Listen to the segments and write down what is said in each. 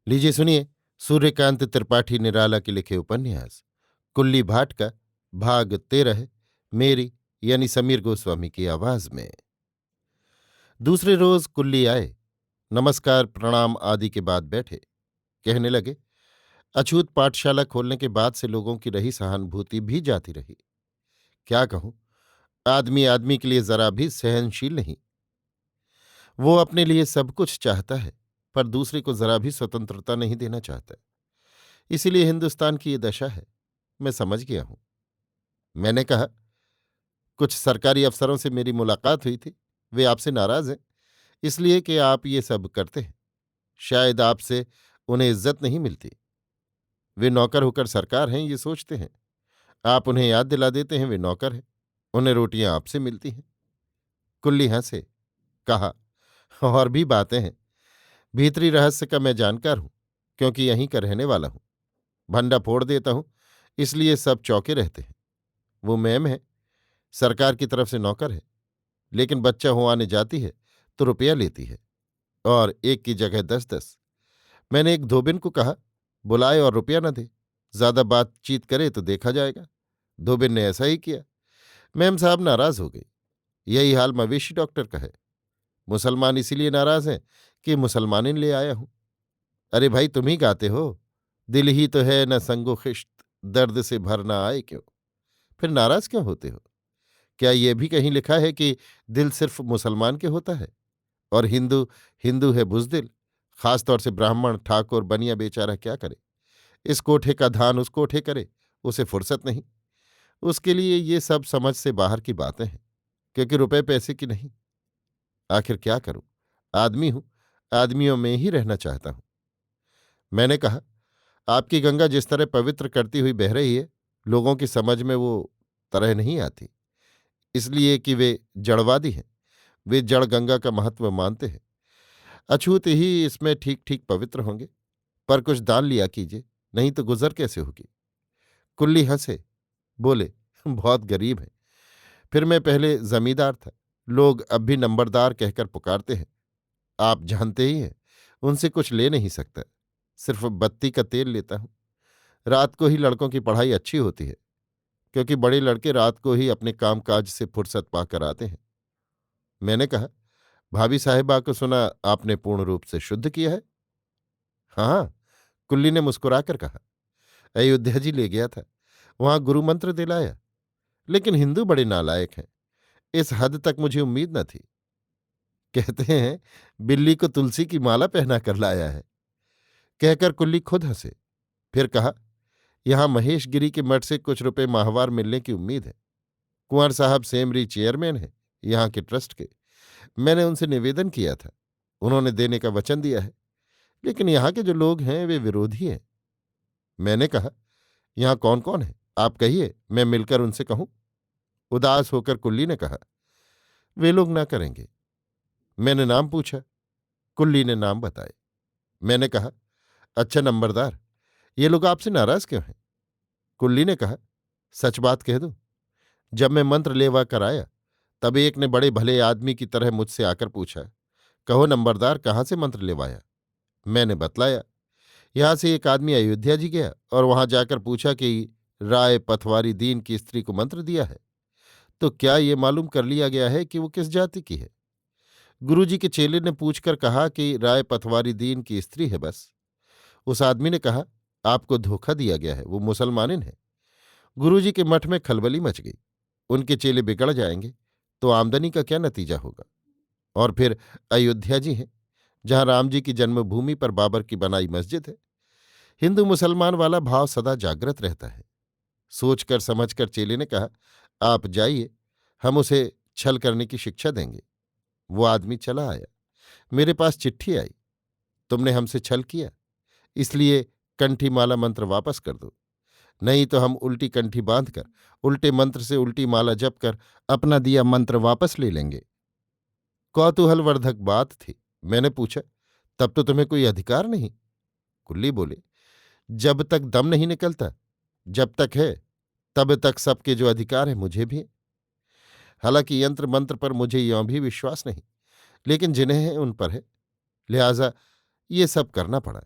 लीजिए सुनिए। सूर्यकांत त्रिपाठी निराला के लिखे उपन्यास कुल्ली भाट का भाग 13 मेरी यानी समीर गोस्वामी की आवाज में। दूसरे रोज कुल्ली आए। नमस्कार प्रणाम आदि के बाद बैठे। कहने लगे, अछूत पाठशाला खोलने के बाद से लोगों की रही सहानुभूति भी जाती रही। क्या कहूं, आदमी आदमी के लिए जरा भी सहनशील नहीं। वो अपने लिए सब कुछ चाहता है, पर दूसरे को जरा भी स्वतंत्रता नहीं देना चाहता। इसीलिए हिंदुस्तान की ये दशा है। मैं समझ गया हूं। मैंने कहा, कुछ सरकारी अफसरों से मेरी मुलाकात हुई थी। वे आपसे नाराज हैं, इसलिए कि आप ये सब करते हैं। शायद आपसे उन्हें इज्जत नहीं मिलती। वे नौकर होकर सरकार हैं, ये सोचते हैं। आप उन्हें याद दिला देते हैं वे नौकर हैं, उन्हें रोटियां आपसे मिलती हैं। कुल्ली हंसे। कहा, और भी बातें हैं। भीतरी रहस्य का मैं जानकार हूं, क्योंकि यहीं का रहने वाला हूं। भंडा फोड़ देता हूं, इसलिए सब चौके रहते हैं। वो मैम है, सरकार की तरफ से नौकर है, लेकिन बच्चा हो आने जाती है तो रुपया लेती है, और एक की जगह 10-10। मैंने एक धोबिन को कहा, बुलाए और रुपया न दे, ज्यादा बातचीत करे तो देखा जाएगा। धोबिन ने ऐसा ही किया। मैम साहब नाराज हो गई। यही हाल मवेशी डॉक्टर का है। मुसलमान इसीलिए नाराज हैं कि मुसलमानिन ले आया हूं। अरे भाई, तुम ही गाते हो, दिल ही तो है न संगो खिश्त, दर्द से भर ना आए क्यों। फिर नाराज क्यों होते हो? क्या ये भी कहीं लिखा है कि दिल सिर्फ मुसलमान के होता है, और हिंदू हिंदू है बुजदिल? खासतौर से ब्राह्मण, ठाकुर, बनिया बेचारा क्या करे? इस कोठे का धान उस कोठे करे, उसे फुर्सत नहीं। उसके लिए ये सब समझ से बाहर की बातें हैं, क्योंकि रुपए पैसे की नहीं। आखिर क्या करूं? आदमी हूं, आदमियों में ही रहना चाहता हूं। मैंने कहा, आपकी गंगा जिस तरह पवित्र करती हुई बह रही है, लोगों की समझ में वो तरह नहीं आती, इसलिए कि वे जड़वादी हैं। वे जड़ गंगा का महत्व मानते हैं। अछूत ही इसमें ठीक ठीक पवित्र होंगे। पर कुछ दान लिया कीजिए, नहीं तो गुजर कैसे होगी? कुल्ली हंसे। बोले, बहुत गरीब हैं। फिर मैं पहले जमींदार था, लोग अब भी नंबरदार कहकर पुकारते हैं। आप जानते ही हैं, उनसे कुछ ले नहीं सकता। सिर्फ बत्ती का तेल लेता हूं। रात को ही लड़कों की पढ़ाई अच्छी होती है, क्योंकि बड़े लड़के रात को ही अपने कामकाज से फुर्सत पाकर आते हैं। मैंने कहा, भाभी साहिबा को सुना आपने पूर्ण रूप से शुद्ध किया है? हाँ, कुल्ली ने मुस्कुराकर कहा। अयोध्या जी ले गया था, वहां गुरु मंत्र दिलाया। लेकिन हिंदू बड़े नालायक हैं, इस हद तक मुझे उम्मीद न थी। कहते हैं बिल्ली को तुलसी की माला पहना कर लाया है। कहकर कुल्ली खुद हंसे। फिर कहा, यहां महेश गिरी के मठ से कुछ रुपए माहवार मिलने की उम्मीद है। कुंवर साहब सेमरी चेयरमैन हैं यहां के ट्रस्ट के। मैंने उनसे निवेदन किया था, उन्होंने देने का वचन दिया है। लेकिन यहाँ के जो लोग हैं वे विरोधी हैं। मैंने कहा, यहाँ कौन कौन है, आप कहिए, मैं मिलकर उनसे कहूं। उदास होकर कुल्ली ने कहा, वे लोग ना करेंगे। मैंने नाम पूछा। कुल्ली ने नाम बताए। मैंने कहा, अच्छा नंबरदार, ये लोग आपसे नाराज क्यों हैं? कुल्ली ने कहा, सच बात कह दूं, जब मैं मंत्र लेवा कर आया, तब एक ने बड़े भले आदमी की तरह मुझसे आकर पूछा, कहो नंबरदार, कहाँ से मंत्र लेवाया? मैंने बतलाया। यहां से एक आदमी अयोध्या जी गया और वहां जाकर पूछा कि राय पथवारी दीन की स्त्री को मंत्र दिया है, तो क्या ये मालूम कर लिया गया है कि वो किस जाति की है? गुरुजी के चेले ने पूछकर कहा कि राय पथवारी दीन की स्त्री है बस। उस आदमी ने कहा, आपको धोखा दिया गया है, वो मुसलमानिन है। गुरुजी के मठ में खलबली मच गई। उनके चेले बिगड़ जाएंगे तो आमदनी का क्या नतीजा होगा? और फिर अयोध्या जी हैं, जहां राम जी की जन्मभूमि पर बाबर की बनाई मस्जिद है। हिंदू मुसलमान वाला भाव सदा जागृत रहता है। सोचकर समझकर चेले ने कहा, आप जाइए, हम उसे छल करने की शिक्षा देंगे। वो आदमी चला आया। मेरे पास चिट्ठी आई, तुमने हमसे छल किया, इसलिए कंठी माला मंत्र वापस कर दो, नहीं तो हम उल्टी कंठी बांधकर उल्टे मंत्र से उल्टी माला जप कर अपना दिया मंत्र वापस ले लेंगे। कौतूहलवर्धक बात थी। मैंने पूछा, तब तो तुम्हें कोई अधिकार नहीं? कुल्ली बोले, जब तक दम नहीं निकलता, जब तक है तब तक सबके जो अधिकार है मुझे भी है। हालांकि यंत्र मंत्र पर मुझे यों भी विश्वास नहीं, लेकिन जिन्हें है उन पर है, लिहाजा ये सब करना पड़ा।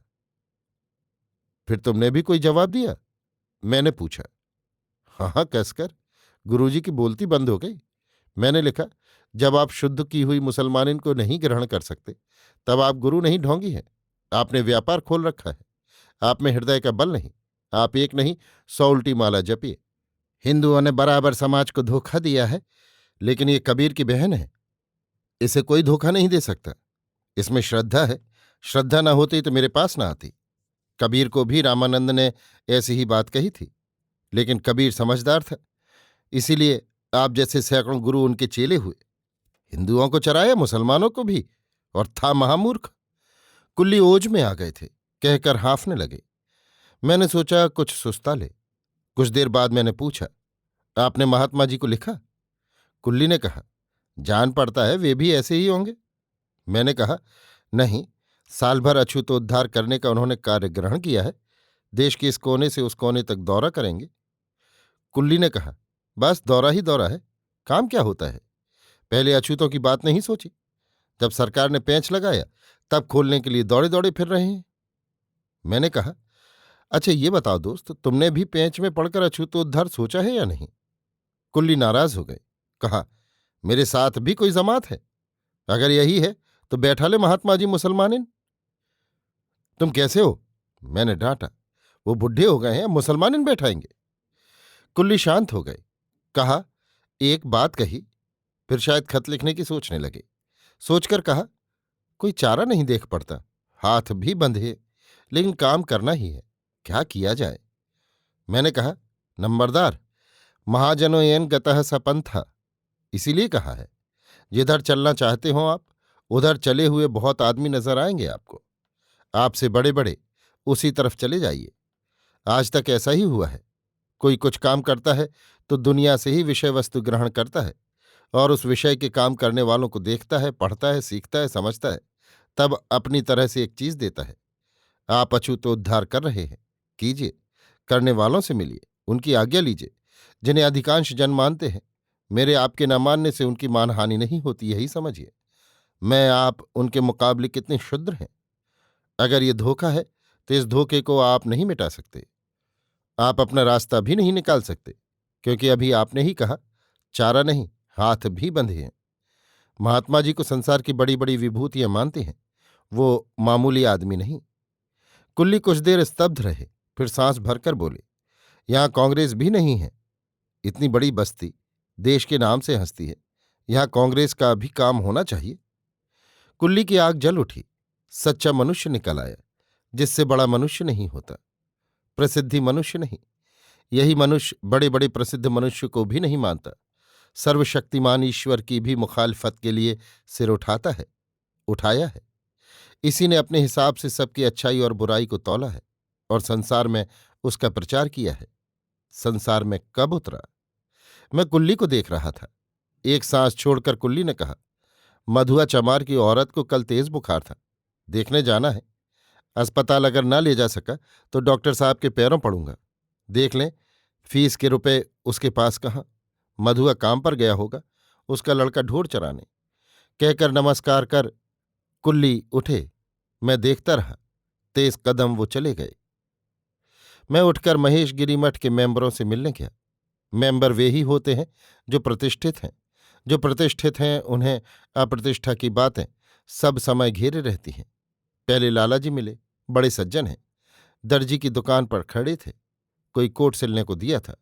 फिर तुमने भी कोई जवाब दिया? मैंने पूछा। हाँ हाँ कसकर। गुरुजी की बोलती बंद हो गई। मैंने लिखा, जब आप शुद्ध की हुई मुसलमानिन को नहीं ग्रहण कर सकते तब आप गुरु नहीं ढोंगी हैं। आपने व्यापार खोल रखा है। आप में हृदय का बल नहीं। आप एक नहीं 100 उल्टी माला जपिए। हिंदुओं ने बराबर समाज को धोखा दिया है, लेकिन ये कबीर की बहन है, इसे कोई धोखा नहीं दे सकता। इसमें श्रद्धा है। श्रद्धा न होती तो मेरे पास ना आती। कबीर को भी रामानंद ने ऐसी ही बात कही थी, लेकिन कबीर समझदार था, इसीलिए आप जैसे सैकड़ों गुरु उनके चेले हुए। हिंदुओं को चराया, मुसलमानों को भी, और था महामूर्ख। कुल्ली ओज में आ गए थे, कहकर हाँफने लगे। मैंने सोचा कुछ सुस्ता ले। कुछ देर बाद मैंने पूछा, आपने महात्मा जी को लिखा? कुल्ली ने कहा, जान पड़ता है वे भी ऐसे ही होंगे। मैंने कहा, नहीं, साल भर अछूतोद्धार करने का उन्होंने कार्य ग्रहण किया है। देश के इस कोने से उस कोने तक दौरा करेंगे। कुल्ली ने कहा, बस दौरा ही दौरा है, काम क्या होता है? पहले अछूतों की बात नहीं सोची? जब सरकार ने पेंच लगाया तब खोलने के लिए दौड़े दौड़े फिर रहे हैं। मैंने कहा, अच्छा ये बताओ दोस्त, तुमने भी पेंच में पड़कर अछूतोद्धार सोचा है या नहीं? कुल्ली नाराज हो गए। कहा, मेरे साथ भी कोई जमात है? अगर यही है तो बैठा ले महात्मा जी मुसलमानिन। तुम कैसे हो? मैंने डांटा। वो बुढ़े हो गए हैं, मुसलमानिन बैठाएंगे? कुल्ली शांत हो गए। कहा, एक बात कही, फिर शायद खत लिखने की सोचने लगे। सोचकर कहा, कोई चारा नहीं देख पड़ता। हाथ भी बंधे, लेकिन काम करना ही है, क्या किया जाए? मैंने कहा, नंबरदार, महाजनो येन गतः सपंथा, इसीलिए कहा है, जिधर चलना चाहते हो आप उधर चले हुए बहुत आदमी नजर आएंगे आपको। आपसे बड़े बड़े उसी तरफ चले जाइए। आज तक ऐसा ही हुआ है। कोई कुछ काम करता है तो दुनिया से ही विषय वस्तु ग्रहण करता है और उस विषय के काम करने वालों को देखता है, पढ़ता है, सीखता है, समझता है, तब अपनी तरह से एक चीज देता है। आप अछूतोद्धार कर रहे हैं, कीजिए। करने वालों से मिलिए, उनकी आज्ञा लीजिए, जिन्हें अधिकांश जन मानते हैं। मेरे आपके न मानने से उनकी मानहानि नहीं होती, यही समझिए। मैं आप उनके मुकाबले कितने क्षुद्र हैं। अगर ये धोखा है तो इस धोखे को आप नहीं मिटा सकते। आप अपना रास्ता भी नहीं निकाल सकते, क्योंकि अभी आपने ही कहा, चारा नहीं, हाथ भी बंधे हैं। महात्मा जी को संसार की बड़ी बड़ी विभूतियां मानते हैं, वो मामूली आदमी नहीं। कुल्ली कुछ देर स्तब्ध रहे, फिर सांस भरकर बोले, यहां कांग्रेस भी नहीं है। इतनी बड़ी बस्ती देश के नाम से हंसती है, यहां कांग्रेस का भी काम होना चाहिए। कुल्ली की आग जल उठी। सच्चा मनुष्य निकल आया, जिससे बड़ा मनुष्य नहीं होता। प्रसिद्धि मनुष्य नहीं। यही मनुष्य बड़े बड़े प्रसिद्ध मनुष्य को भी नहीं मानता। सर्वशक्तिमान ईश्वर की भी मुखालफत के लिए सिर उठाता है, उठाया है। इसी ने अपने हिसाब से सबकी अच्छाई और बुराई को तौला है और संसार में उसका प्रचार किया है। संसार में कब उतरा? मैं कुल्ली को देख रहा था। एक सांस छोड़कर कुल्ली ने कहा, मधुआ चमार की औरत को कल तेज बुखार था, देखने जाना है। अस्पताल अगर ना ले जा सका तो डॉक्टर साहब के पैरों पड़ूंगा। देख लें, फीस के रुपए उसके पास कहाँ। मधुआ काम पर गया होगा, उसका लड़का ढोर चराने। कहकर नमस्कार कर कुल्ली उठे। मैं देखता रहा, तेज कदम वो चले गए। मैं उठकर महेशगिरी मठ के मेंबरों से मिलने गया। मेंबर वे ही होते हैं जो प्रतिष्ठित हैं। जो प्रतिष्ठित हैं उन्हें अप्रतिष्ठा की बातें सब समय घेरे रहती हैं। पहले लालाजी मिले, बड़े सज्जन हैं। दर्जी की दुकान पर खड़े थे, कोई कोट सिलने को दिया था।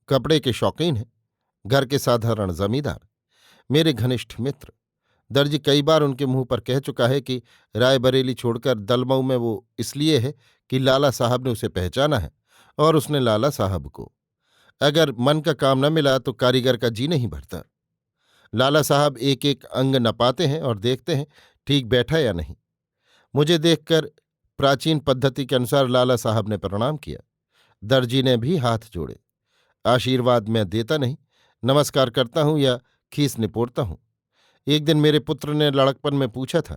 कपड़े के शौकीन हैं, घर के साधारण जमींदार, मेरे घनिष्ठ मित्र। दर्जी कई बार उनके मुंह पर कह चुका है कि रायबरेली छोड़कर दलमऊ में वो इसलिए है कि लाला साहब ने उसे पहचाना है और उसने लाला साहब को। अगर मन का काम न मिला तो कारीगर का जी नहीं भरता। लाला साहब एक एक अंग नपाते हैं और देखते हैं ठीक बैठा या नहीं। मुझे देखकर प्राचीन पद्धति के अनुसार लाला साहब ने प्रणाम किया। दर्जी ने भी हाथ जोड़े। आशीर्वाद मैं देता नहीं, नमस्कार करता हूं या खीस निपोड़ता हूं। एक दिन मेरे पुत्र ने लड़कपन में पूछा था,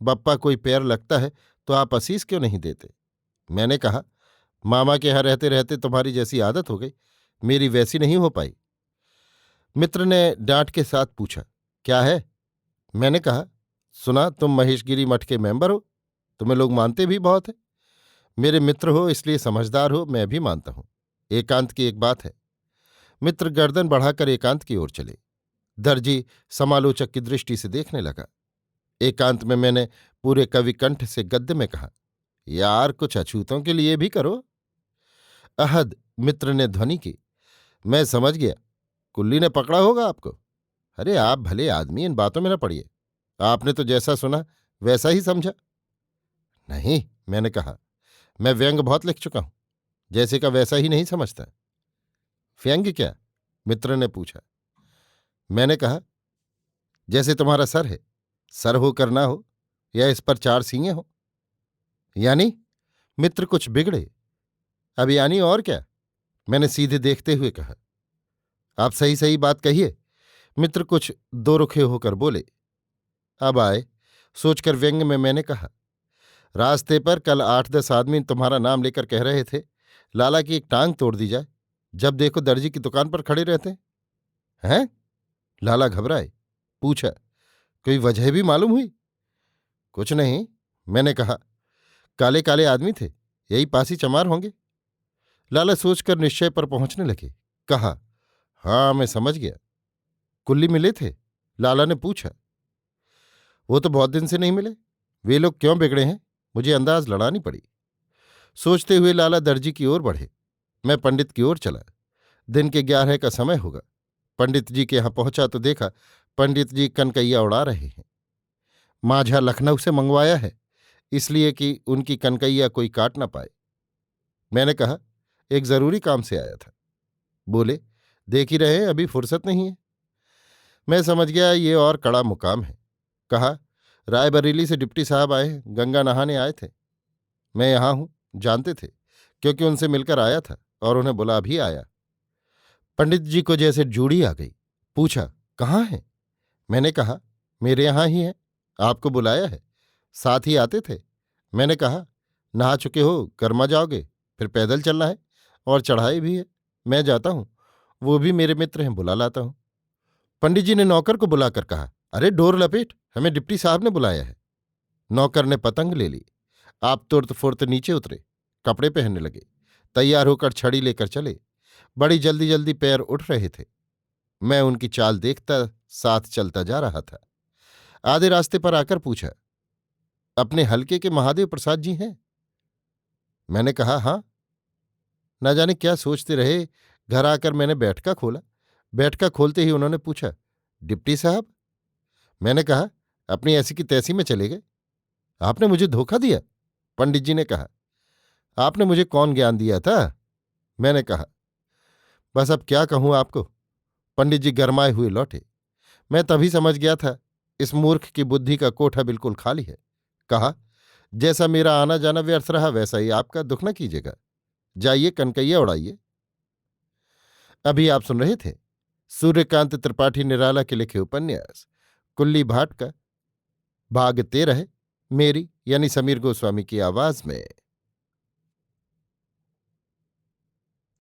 बप्पा कोई पैर लगता है तो आप असीस क्यों नहीं देते? मैंने कहा, मामा के यहां रहते रहते तुम्हारी जैसी आदत हो गई, मेरी वैसी नहीं हो पाई। मित्र ने डांट के साथ पूछा, क्या है? मैंने कहा, सुना तुम महेशगिरी मठ के मेंबर हो, तुम्हें लोग मानते भी बहुत हैं। मेरे मित्र हो इसलिए समझदार हो, मैं भी मानता हूं। एकांत की एक बात है। मित्र गर्दन बढ़ाकर एकांत की ओर चले। दर्जी समालोचक की दृष्टि से देखने लगा। एकांत में मैंने पूरे कवि कंठ से गद्य में कहा, यार कुछ अछूतों के लिए भी करो। अहद, मित्र ने ध्वनि की। मैं समझ गया, कुल्ली ने पकड़ा होगा आपको। अरे आप भले आदमी, इन बातों में न पड़िए। आपने तो जैसा सुना वैसा ही समझा। नहीं, मैंने कहा, मैं व्यंग बहुत लिख चुका हूं, जैसे का वैसा ही नहीं समझता। व्यंग क्या? मित्र ने पूछा। मैंने कहा, जैसे तुम्हारा सर है, सर होकर ना हो, या इस पर चार सींगे हो। यानी? मित्र कुछ बिगड़े। अब यानी और क्या? मैंने सीधे देखते हुए कहा। आप सही सही बात कहिए। मित्र कुछ दो रुखे होकर बोले। अब आए सोचकर व्यंग में मैंने कहा, रास्ते पर कल 8-10 आदमी तुम्हारा नाम लेकर कह रहे थे, लाला की एक टांग तोड़ दी जाए। जब देखो दर्जी की दुकान पर खड़े रहते हैं। लाला घबराए। पूछा, कोई वजह भी मालूम हुई? कुछ नहीं, मैंने कहा, काले काले आदमी थे, यही पासी चमार होंगे। लाला सोचकर निश्चय पर पहुंचने लगे। कहा, हाँ मैं समझ गया। कुल्ली मिले थे? लाला ने पूछा। वो तो बहुत दिन से नहीं मिले। वे लोग क्यों बिगड़े हैं, मुझे अंदाज लड़ानी पड़ी। सोचते हुए लाला दर्जी की ओर बढ़े। मैं पंडित की ओर चला। दिन के 11 का समय होगा। पंडित जी के यहां पहुंचा तो देखा पंडित जी कनकैया उड़ा रहे हैं। माझा लखनऊ से मंगवाया है, इसलिए कि उनकी कनकैया कोई काट ना पाए। मैंने कहा, एक जरूरी काम से आया था। बोले, देख ही रहे हैं अभी फुर्सत नहीं है। मैं समझ गया ये और कड़ा मुकाम है। कहा, रायबरेली से डिप्टी साहब आए हैं, गंगा नहाने आए थे। मैं यहां हूं जानते थे, क्योंकि उनसे मिलकर आया था और उन्हें बुला भी आया। पंडित जी को जैसे जूड़ी आ गई। पूछा, कहाँ हैं? मैंने कहा, मेरे यहां ही हैं, आपको बुलाया है, साथ ही आते थे। मैंने कहा, नहा चुके हो, कर्मा जाओगे, फिर पैदल चलना है और चढ़ाई भी है। मैं जाता हूं, वो भी मेरे मित्र हैं, बुला लाता हूं। पंडित जी ने नौकर को बुलाकर कहा, अरे डोर लपेट, हमें डिप्टी साहब ने बुलाया है। नौकर ने पतंग ले ली। आप तुरत फुर्त नीचे उतरे, कपड़े पहनने लगे, तैयार होकर छड़ी लेकर चले। बड़ी जल्दी जल्दी पैर उठ रहे थे। मैं उनकी चाल देखता साथ चलता जा रहा था। आधे रास्ते पर आकर पूछा, अपने हलके के महादेव प्रसाद जी हैं? मैंने कहा, हाँ। न जाने क्या सोचते रहे, घर आकर मैंने बैठका खोला। बैठका खोलते ही उन्होंने पूछा, डिप्टी साहब? मैंने कहा, अपनी ऐसी की तैसी में चले गए। आपने मुझे धोखा दिया। पंडित जी ने कहा, आपने मुझे कौन ज्ञान दिया था? मैंने कहा, बस अब क्या कहूं आपको। पंडित जी गरमाए हुए लौटे। मैं तभी समझ गया था इस मूर्ख की बुद्धि का कोठा बिल्कुल खाली है। कहा, जैसा मेरा आना जाना व्यर्थ रहा वैसा ही आपका, दुख न कीजिएगा। जाइए कनकैया उड़ाइए। अभी आप सुन रहे थे सूर्यकांत त्रिपाठी निराला के लिखे उपन्यास कुल्ली भाट का भाग 13, मेरी यानी समीर गोस्वामी की आवाज में।